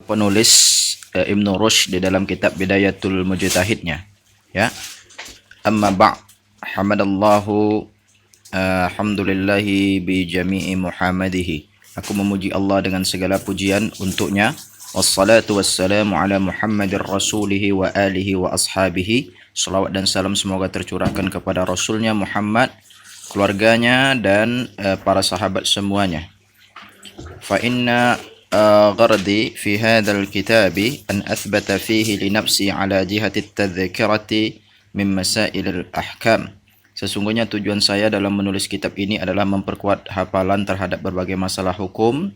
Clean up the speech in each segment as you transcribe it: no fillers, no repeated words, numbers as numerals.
penulis Ibnu Rushd di dalam kitab Bidayatul Mujtahidnya. Ya. Amma ba' hamadallahu alhamdulillahi bi jami'i muhammadihi. Aku memuji Allah dengan segala pujian untuknya. Wassalatu wassalamu ala Muhammadir rasulihi wa alihi wa ashabihi. Salawat dan salam semoga tercurahkan kepada Rasulnya Muhammad, keluarganya dan para sahabat semuanya. Fa inna غرضي في هذا الكتاب أن أثبت فيه لنفسي على جهة التذكرة من مسائل الأحكام. Sesungguhnya tujuan saya dalam menulis kitab ini adalah memperkuat hafalan terhadap berbagai masalah hukum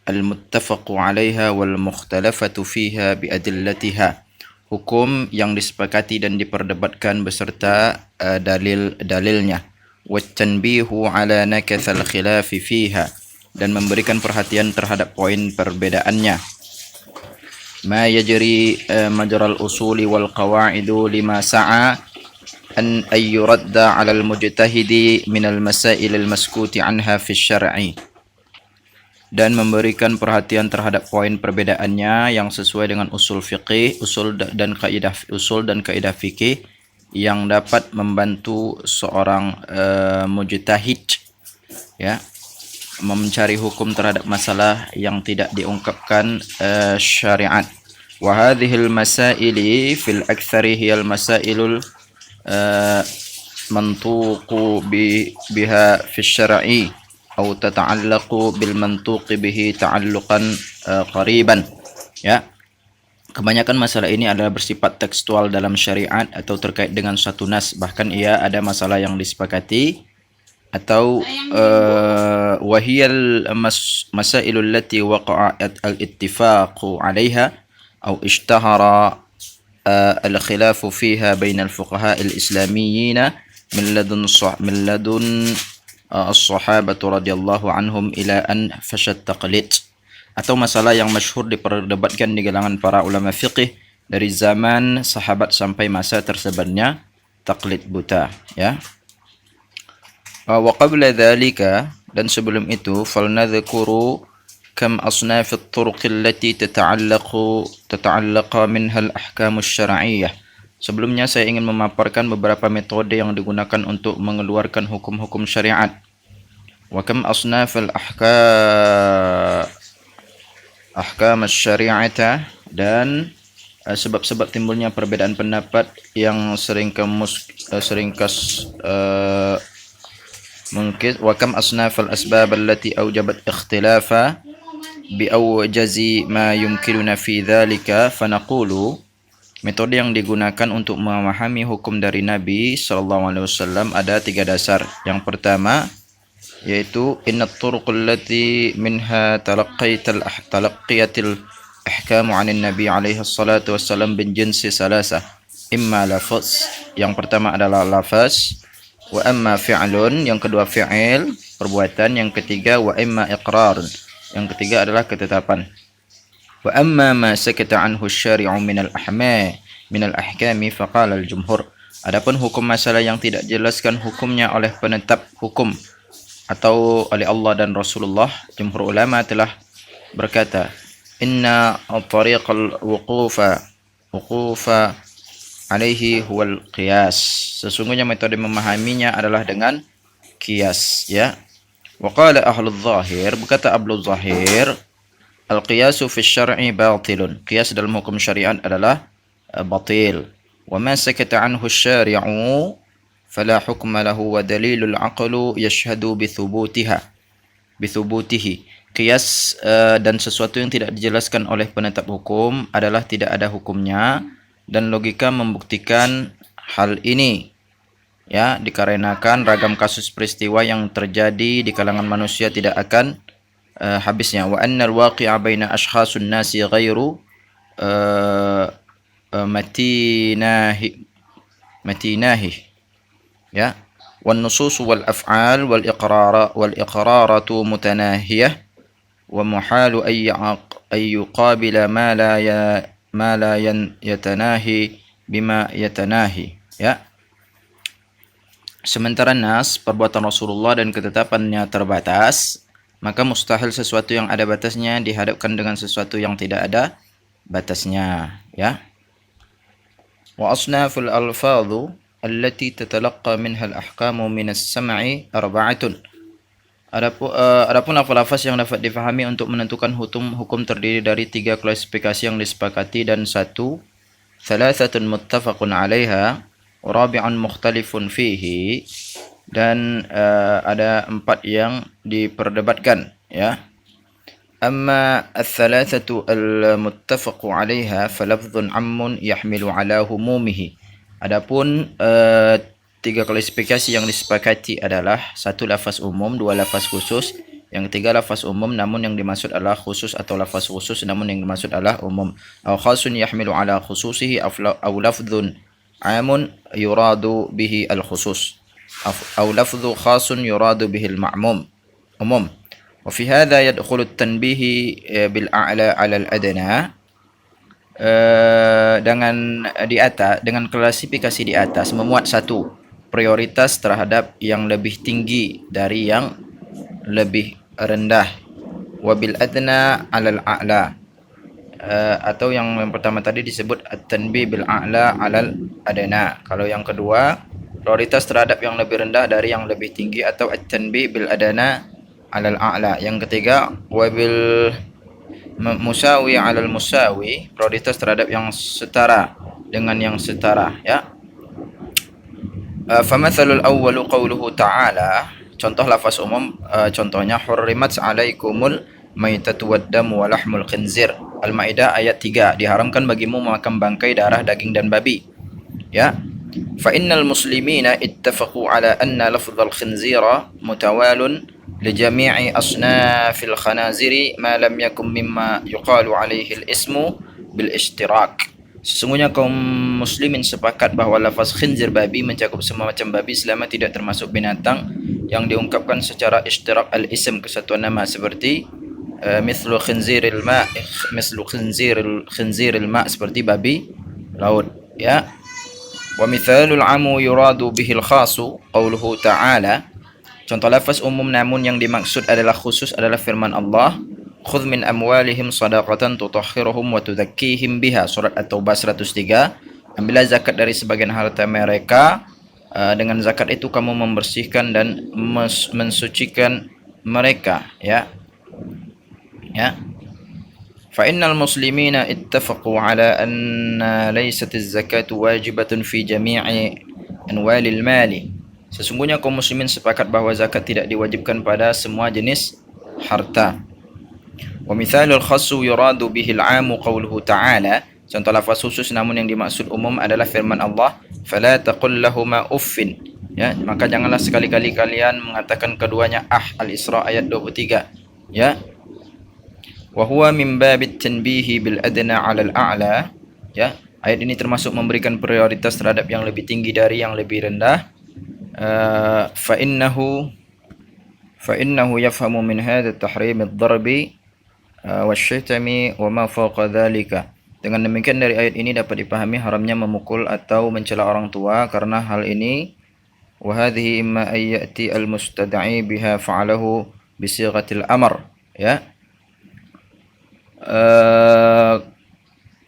al-muttafaqu 'alaiha wal mukhtalafatu fiha bi adillatiha. Hukum yang disepakati dan diperdebatkan beserta dalil-dalilnya. Wa tanbihu 'ala nakathal khilafi fiha, dan memberikan perhatian terhadap poin perbedaannya. Ma yajri majral usuli wal qawaidu lima sa'a an yuradda 'ala al-mujtahidi min al-masail al-maskuti 'anha fi syar'i, dan memberikan perhatian terhadap poin perbedaannya yang sesuai dengan usul fiqih, usul dan kaidah fikih yang dapat membantu seorang mujtahid, ya, mencari hukum terhadap masalah yang tidak diungkapkan syariat. Wa hadhil masaili fil aktsari hiyal masailul mantuqu biha fi syar'i atau tata'allaqu bil mantuqi bihi ta'alluqan qariban. Ya. Kebanyakan masalah ini adalah bersifat tekstual dalam syariat atau terkait dengan suatu nas, bahkan ia ada masalah yang disepakati atau wahiyal masailul lati waqa'a al-ittifaqu 'alayha aw ishtahara al-khilafu fiha bain al-fuqaha al-islamiyyin min ladun as-sahabah radhiyallahu anhum ila an fashat taqlid, atau masalah yang masyhur diperdebatkan di kalangan para ulama fiqih dari zaman sahabat sampai masa tersebarnya taklid buta, ya. Wa qabla dhalika, dan sebelum itu, falnadhkuru kam asnaf at-turuq allati tata'allaqa minha al-ahkam asy-syar'iyyah. Sebelumnya saya ingin memaparkan beberapa metode yang digunakan untuk mengeluarkan hukum-hukum syariat. Wa kam asnaf al-ahkam asy-syari'ata, dan sebab-sebab timbulnya perbedaan pendapat yang mungkin. Wa kam asnaf al-asbab allati awjabat ikhtilafa bi awjazi ma yumkinuna fi dhalika, fanaqulu. Metode yang digunakan untuk memahami hukum dari Nabi sallallahu alaihi wasallam ada 3 dasar. Yang pertama yaitu innat turuqul lati minha talaqqiyatil ahkamu 'anil nabi alaihi salatu wassalam bin jinsi salasah. Imma lafaz, yang pertama adalah lafaz, wa amma fi'lun, yang kedua fi'il, perbuatan, yang ketiga wa imma iqrar, yang ketiga adalah ketetapan. Wa amma ma sakata anhu syari'u min al-ahkami faqala al-jumhur. Adapun hukum masalah yang tidak dijelaskan hukumnya oleh penetap hukum atau oleh Allah dan Rasulullah, jumhur ulama telah berkata, inna tariqal wuqufa alaihi huwal qiyas. Sesungguhnya metode memahaminya adalah dengan qiyas, ya. Wa qala ahlul zahir, berkata Ahlul Zahir, al-qiyasu fi syar'i batilun. Qiyas dalam hukum syariat adalah batil. Wa ma sakata anhu syari'u fala hukma lahu wa dalilul aqlu yashhadu bi thubutihi. Qiyas dan sesuatu yang tidak dijelaskan oleh penetap hukum adalah tidak ada hukumnya, dan logika membuktikan hal ini, ya, dikarenakan ragam kasus peristiwa yang terjadi di kalangan manusia tidak akan habisnya. Wa annal waqi'a baina ashkhasun nasi ghairu matinahi, ya. Wan nusus wal af'al wal iqraratu mutanahiyah wa muhalu ay yuqabila ma la yatanahi bima yatanahi, ya. Sementara nas, perbuatan Rasulullah dan ketetapannya terbatas, maka mustahil sesuatu yang ada batasnya dihadapkan dengan sesuatu yang tidak ada batasnya, ya. Wa asnaful alfadhu allati tatalaqqa minha al-ahkamu min as-sam'i arba'atun. Adapun lafaz yang dapat difahami untuk menentukan hukum terdiri dari 3 klasifikasi yang disepakati dan 1 thalathatun muttafaqun 'alaiha wa rabi'un mukhtalifun fihi, dan ada 4 yang diperdebatkan, ya. Amma ats-thalathatu al-muttafaqu 'alaiha falafdhun 'ammun yahmilu 'ala humumihi. Adapun 3 klasifikasi yang disepakati adalah 1 lafaz umum, 2 lafaz khusus, yang ketiga lafaz umum namun yang dimaksud adalah khusus, atau lafaz khusus namun yang dimaksud adalah umum. Aw khasun yahmilu 'ala khususihi aw lafdhun 'amun yuradu bihi al-khusus. Aw lafdhu khasun yuradu bihi al-ma'mum umum. Wa fi hadha yadkhulu at-tanbih bil a'la 'ala al-adna. Dengan klasifikasi di atas memuat 1 prioritas terhadap yang lebih tinggi dari yang lebih rendah. Wabil adna 'alal a'la, atau yang pertama tadi disebut at-tanbih bil a'la 'alal adna. Kalau yang kedua prioritas terhadap yang lebih rendah dari yang lebih tinggi, atau at-tanbih bil adna 'alal a'la. Yang ketiga wabil musawi 'alal musawi, prioritas terhadap yang setara dengan yang setara, ya. Famathalul awwalu qawluhu ta'ala, contoh lafaz umum, contohnya hurrimat 'alaikumul maitatu wad-damu wa lahmul khinzir. Al-Maidah ayat 3, diharamkan bagimu memakan bangkai, darah, daging dan babi, ya. Fa innal muslimina ittafaqu ala anna lafdhal khinzira mutawalun li jami'i asnafil khanaziri ma lam yakun mimma yuqalu alaihi al-ismu bil ishtirak. Sesungguhnya kaum muslimin sepakat bahwa lafaz khinzir babi mencakup semua macam babi selama tidak termasuk binatang yang diungkapkan secara ishtirak al-ism, kesatuan nama, seperti mithlu khinziril ma', khinziril ma', seperti babi laut, ya. Wa mithalul 'amu yuradu bihil khasu qauluhu ta'ala, contoh lafaz umum namun yang dimaksud adalah khusus adalah firman Allah, khudh min amwalihim shadaqatan tutahhiruhum wa tudzakkihim biha, surat At-Taubah 103. Ambillah zakat dari sebagian harta mereka, dengan zakat itu kamu membersihkan dan mensucikan mereka, ya. Ya. Fa innal muslimina ittafaqu ala anna laysat az-zakatu wajibatun fi jami'i anwalil mali. Sesungguhnya kaum muslimin sepakat bahwa zakat tidak diwajibkan pada semua jenis harta. Wa mithalul khassu yuradu bihil 'amu qauluhu ta'ala, contoh lafaz khusus namun yang dimaksud umum adalah firman Allah, fala taqul lahumā uffin, ya, maka janganlah sekali-kali kalian mengatakan keduanya Al-Isra ayat 23, ya. Wa huwa min babit tanbihi bil adna 'alal a'la, ya. Ayat ini termasuk memberikan prioritas terhadap yang lebih tinggi dari yang lebih rendah. Fa innahu yafhamu min hadha tahrim ad-darbi wasyitami wa ma fawqa dhalika. Dengan demikian dari ayat ini dapat dipahami haramnya memukul atau mencela orang tua karena hal ini. Wa hadhihi imma ay ya'ti al-mustad'i biha fa'alahu bi sighatil amr, ya.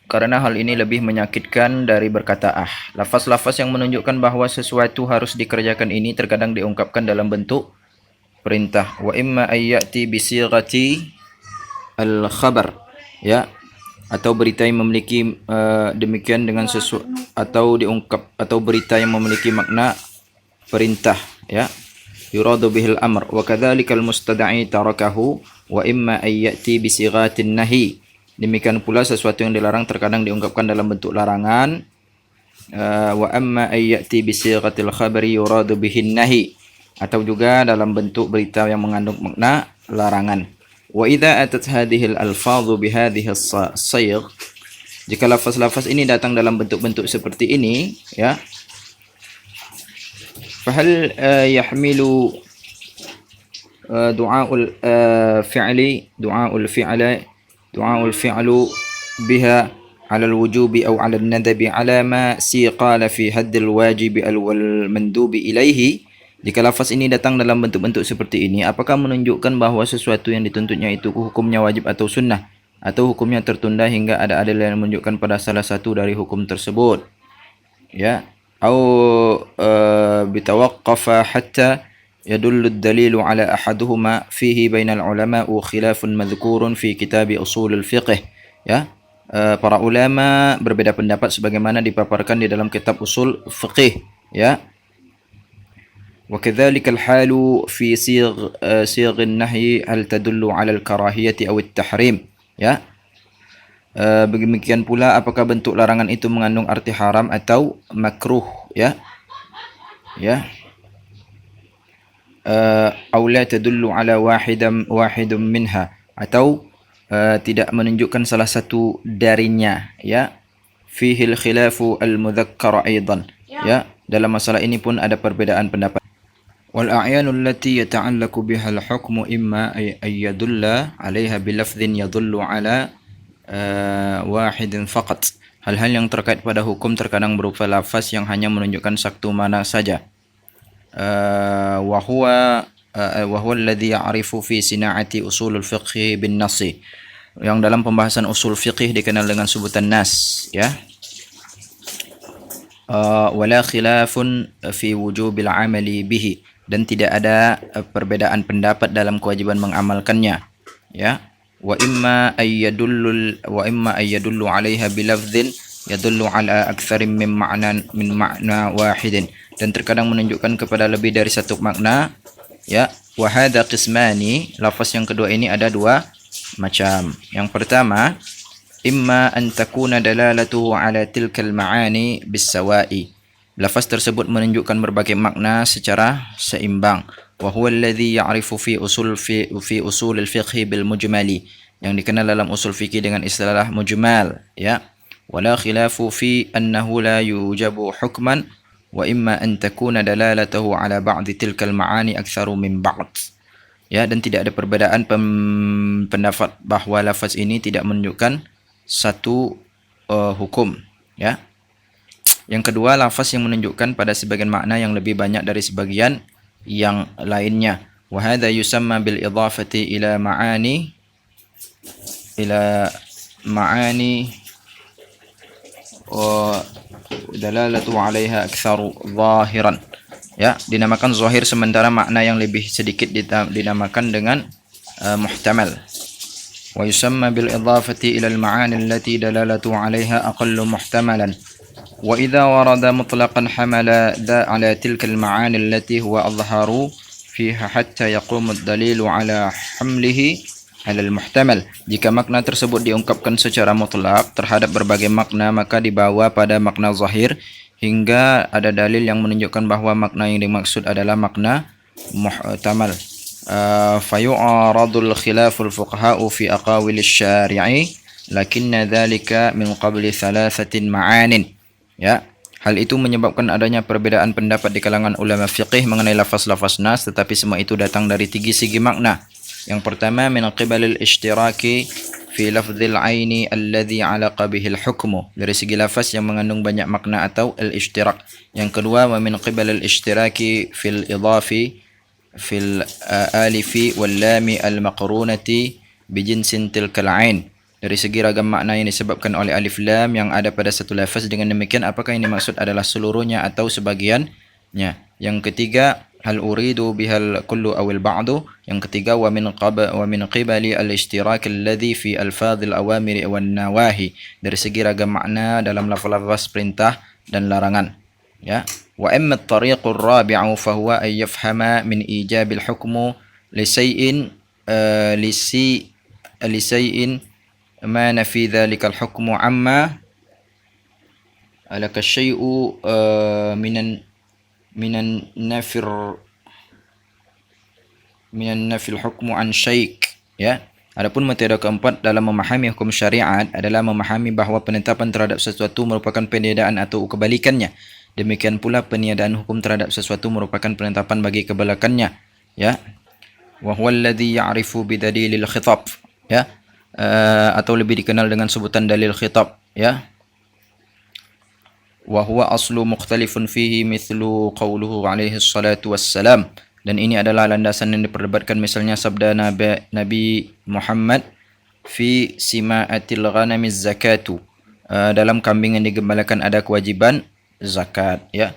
Karena hal ini lebih menyakitkan dari berkata lafaz-lafaz yang menunjukkan bahwa sesuatu harus dikerjakan ini terkadang diungkapkan dalam bentuk perintah. Wa imma ay ya'ti bi sighati al-khabar, ya, atau berita yang memiliki demikian dengan sesuatu, atau diungkap, atau berita yang memiliki makna perintah, ya. Yuradu bihil amr wa kadzalika al-mustad'i tarakahu wa imma ay ya'ti bi sighatin nahi. Demikian pula sesuatu yang dilarang terkadang diungkapkan dalam bentuk larangan. Wa amma ay ya'ti bi sighatil khabari yuradu bihin nahi, atau juga dalam bentuk berita yang mengandung makna larangan. Wa idza atat hadhihi al-alfadhu bi hadhihi as-sayg, jika lafaz-lafaz ini datang dalam bentuk-bentuk seperti ini, ya, fahal yahmilu du'aul fi'lu biha 'ala al-wujubi aw 'ala an-nadabi 'ala ma siqala fi hadd al-wajib wal mandubi ilayhi. Jika lafaz ini datang dalam bentuk-bentuk seperti ini, apakah menunjukkan bahawa sesuatu yang dituntutnya itu hukumnya wajib atau sunnah, atau hukumnya tertunda hingga ada dalil yang menunjukkan pada salah satu dari hukum tersebut? Ya, atau bitawaqqafa hatta yadullu ad-dalilu ala ahaduhuma fihi bainal ulama'u khilafun madhkurun fi kitab usul al-fiqh. Ya, para ulama berbeda pendapat sebagaimana dipaparkan di dalam kitab usul fiqh. Ya, وكذلك الحال في صيغ النهي هل تدل على الكراهية أو التحريم. Ya, demikian pula apakah bentuk larangan itu mengandung arti haram atau makruh. Ya, ya, أو لا تدل على واحد منها, atau tidak menunjukkan salah satu darinya. Ya, فيه الخلاف المذكر أيضا. Ya, dalam masalah ini pun ada perbedaan pendapat. والأعيان التي يتعلق بها الحكم إما أن يدل عليها بلفظ يدل على واحد فقط. Hal-hal yang terkait pada hukum terkadang berupa lafaz yang hanya menunjukkan satu mana saja. وهو الذي يعرف في صناعة أصول الفقه بالنص. Yang dalam pembahasan usul fiqh dikenal dengan sebutan nas. Ya. ولا خلاف في وجوب العمل به, dan tidak ada perbedaan pendapat dalam kewajiban mengamalkannya. Ya, wa imma ayyadullu 'alaiha bilafdhin yadullu 'ala aktsarin min ma'na wahidin, dan terkadang menunjukkan kepada lebih dari satu makna. Ya, wa hadza qismani, lafaz yang kedua ini ada dua macam. Yang pertama, imma an takuna dalalatuhu 'ala tilkal ma'ani bis-sawa'i, lafaz tersebut menunjukkan berbagai makna secara seimbang. Wa huwa alladhi ya'rifu fi usul al-fiqh bil mujmali, yang dikenal dalam usul fikih dengan istilah mujmal. Ya, wala khilafu fi annahu la yujabu hukman wa imma an takuna dalalatuhu ala ba'd tilkal ma'ani aktsaru min ba'd. Ya, dan tidak ada perbedaan pendapat bahwa lafaz ini tidak menunjukkan satu hukum. Ya. Yang kedua, lafaz yang menunjukkan pada sebagian makna yang lebih banyak dari sebagian yang lainnya. Wa hadza yusamma bil idhafati ila ma'ani wa dalalatu 'alaiha aktsaru zahiran. Ya, dinamakan zahir sementara makna yang lebih sedikit dinamakan dengan muhtamal. Wa yusamma bil idhafati ila al ma'ani allati dalalatu 'alaiha aqallu muhtamalan. وإذا ورد مطلقا حمل ذا على تلك المعاني التي هو أظهر فيها حتى يقوم الدليل على حمله على المحتمل. Jika makna tersebut diungkapkan secara mutlak terhadap berbagai makna, maka dibawa pada makna zahir hingga ada dalil yang menunjukkan bahawa makna yang dimaksud adalah makna muhtamal. Fayu'aradul khilaful fuqaha'u fi aqawil syari'i lakinna dhalika min qabli thalathatin ma'anin. Ya, hal itu menyebabkan adanya perbedaan pendapat di kalangan ulama fiqih mengenai lafaz-lafaz nas, tetapi semua itu datang dari tiga segi makna. Yang pertama, min qibalil ishtiraki fi lafzil aini alladhi alaqa bihil hukmu, dari segi lafaz yang mengandung banyak makna atau al-ishtirak. Yang kedua, wa min qibalil ishtiraki fil idafi fil alifi wal lami al-maqrunati bijinsin tilkal ain, dari segi ragam makna yang disebabkan oleh alif lam yang ada pada satu lafaz. Dengan demikian, apakah yang dimaksud adalah seluruhnya atau sebagiannya? Yang ketiga, hal uridu bihal kullu awil ba'du. Yang ketiga, wa min qibali al-ishtirak alladhi fi alfadhil awamiri wan nawahi, dari segi ragam makna dalam lafaz-lafaz perintah dan larangan. Ya, wa amma at-tariqur rabi'u fa huwa ay yafhama min ijabil hukmu li shay'in ما نفي ذلك الحكم عما لك الشيء من النفي الحكم عن شيء. Ya, adapun metode keempat dalam memahami hukum syariat adalah memahami bahawa penetapan terhadap sesuatu merupakan peniadaan atau kebalikannya. Demikian pula peniadaan hukum terhadap sesuatu merupakan penetapan bagi kebalikannya. Ya, wa huwa alladhi ya'rifu bidalilil khitab. Ya, atau lebih dikenal dengan sebutan dalil khitab. Ya, wa huwa aslu mukhtalifun fihi mithlu qawluhu alaihi salatu wassalam. Dan ini adalah landasan yang diperdebatkan, misalnya sabda Nabi Muhammad fi sima'atil ghanamiz zakatu, dalam kambing yang digembalakan ada kewajiban zakat, ya.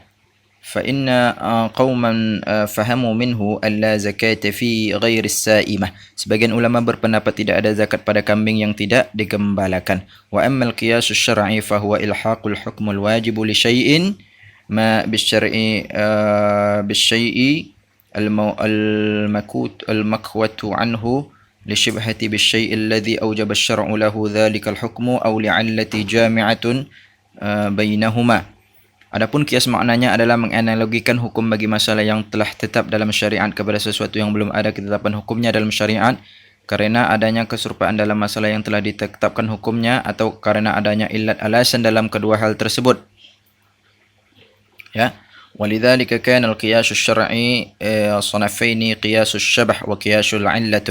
Fa inna qauman fahamu minhu alla zakata fi ghairi as-sa'imah. Sebagian ulama berpendapat tidak ada zakat pada kambing yang tidak digembalakan. Wa amma al-qiyas asy-syar'i fa huwa ilhaqul hukm al-wajib li syai'in ma bisyar'i bisyai'i al-makut al-makwatu anhu لشبهة بالشيء الذي أوجب الشرع له ذلك الحكم أو لعلة جامعة بينهما. Adapun kias maknanya adalah menganalogikan hukum bagi masalah yang telah tetap dalam syariat kepada sesuatu yang belum ada ketetapan hukumnya dalam syariat, karena adanya keserupaan dalam masalah yang telah ditetapkan hukumnya atau karena adanya illat alasan dalam kedua hal tersebut. Ya. ولذلك كان القياس الشرعي صنفين قياس الشبه وقياس العلة.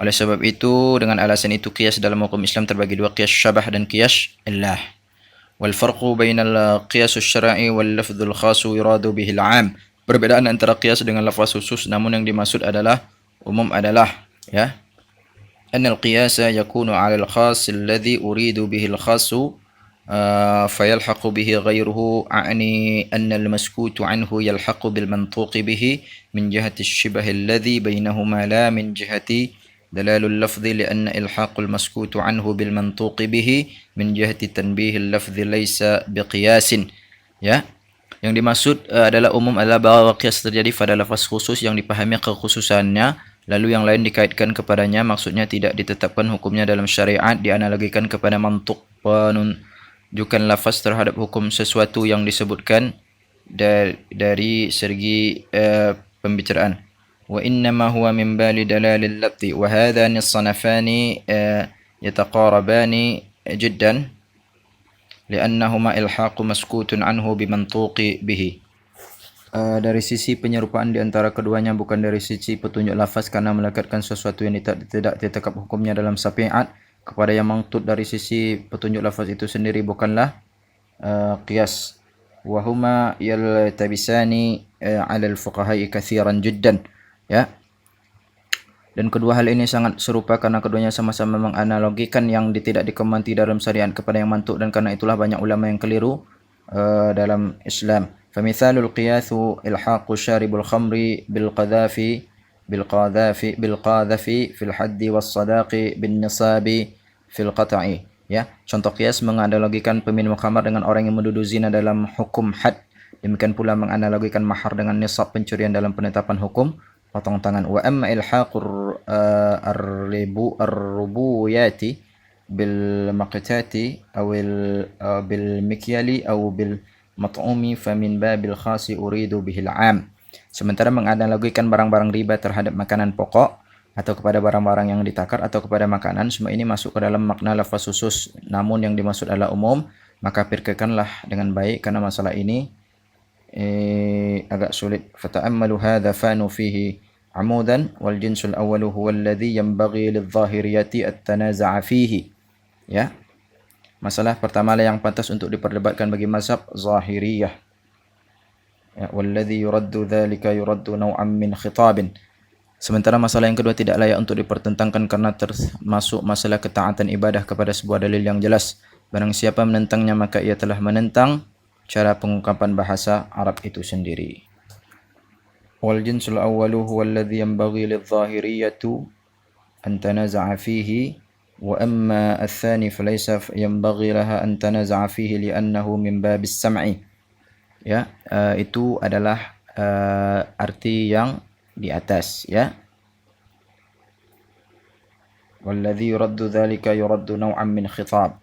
Oleh sebab itu, dengan alasan itu, kias dalam hukum Islam terbagi dua, kias syabah dan kias illah. Wal farqu bainal qiyas asy-syar'i wal lafdhul khas yuradu bihi al-'am. Perbedaan antara kias dengan lafaz khusus namun yang dimaksud adalah umum adalah, ya, anna al-qiyasa yakunu 'ala al-khas alladhi uridu bihi al-khas fayalhaqu bihi ghayruhu, a'ni anna al-maskutu 'anhu yalhaqu bil mantuqi bihi min jihati asy-shibh alladhi bainahuma la min jihati دلال اللفظ لأن إلحاق المسكوت عنه بالمنطوق به من جهة تنبيه اللفظ ليس بقياس. Ya, yang dimaksud adalah umum adalah bahwa qiyas terjadi pada lafaz khusus yang dipahami kekhususannya, lalu yang lain dikaitkan kepadanya, maksudnya tidak ditetapkan hukumnya dalam syariat, dianalogikan kepada mantuk, penunjukan lafaz terhadap hukum sesuatu yang disebutkan dari segi pembicaraan. وإنما هو من باب دلال اللفظ وهذان الصنفان يتقاربان جدا لأنهما إلحاق مسكوت عنه بمنطوق به. Dari sisi penyerupaan di antara keduanya, bukan dari sisi petunjuk lafaz, karena melekatkan sesuatu yang tidak ditekap hukumnya dalam syariat kepada yang mangtut dari sisi petunjuk lafaz itu sendiri bukanlah qiyas. Wahuma yaltabisani 'ala al-fuqaha'i katsiran jiddan. Ya. Dan kedua hal ini sangat serupa karena keduanya sama-sama menganalogikan yang tidak dikemati dalam syariat kepada yang mantuk, dan karena itulah banyak ulama yang keliru dalam Islam. Famithalul qiyathu ilhaqu syaribul khamri bil qadhafi fil haddi was sadaqi bin nisabi fil qat'i. Ya, contoh qiyas menganalogikan peminum khamar dengan orang yang menduduh zina dalam hukum had. Demikian pula menganalogikan mahar dengan nisab pencurian dalam penetapan hukum potong tangan. Wa amma ilhaqur ar-rubuyati bil maqtati aw bil mikyali aw bil mat'umi fa min babil khasi uridu bihil 'am. Sementara menganalogikan barang-barang riba terhadap makanan pokok atau kepada barang-barang yang ditakar atau kepada makanan, semua ini masuk ke dalam makna lafaz khusus, namun yang dimaksud adalah umum, maka firqakanlah dengan baik karena masalah ini agak sulit. Fata'ammalu hadha fanu fihi amudan wal jinsul awwalu huwa alladhi yanbaghi lidh-dhahiriyati at-tanaza'a fihi. Ya. Masalah pertama lah yang pantas untuk diperdebatkan bagi mazhab Zahiriyah. Ya, walladhi yuraddu dhalika yuraddu naw'an min khitabin. Sementara masalah yang kedua tidak layak untuk dipertentangkan karena termasuk masalah ketaatan ibadah kepada sebuah dalil yang jelas. Barang siapa menentangnya maka ia telah menentang cara pengungkapan bahasa Arab itu sendiri. Wal jinsul awwalu huwa alladhi yanbaghi lidh-dhahiriyyati an tanaza'a fihi wa amma ath-thani falaysa yanbaghi laha an tanaza'a fihi li'annahu min babis sam'i. Ya, itu adalah arti yang di atas, ya. Walladhi yuraddu dhalika yuraddu naw'an min khitab.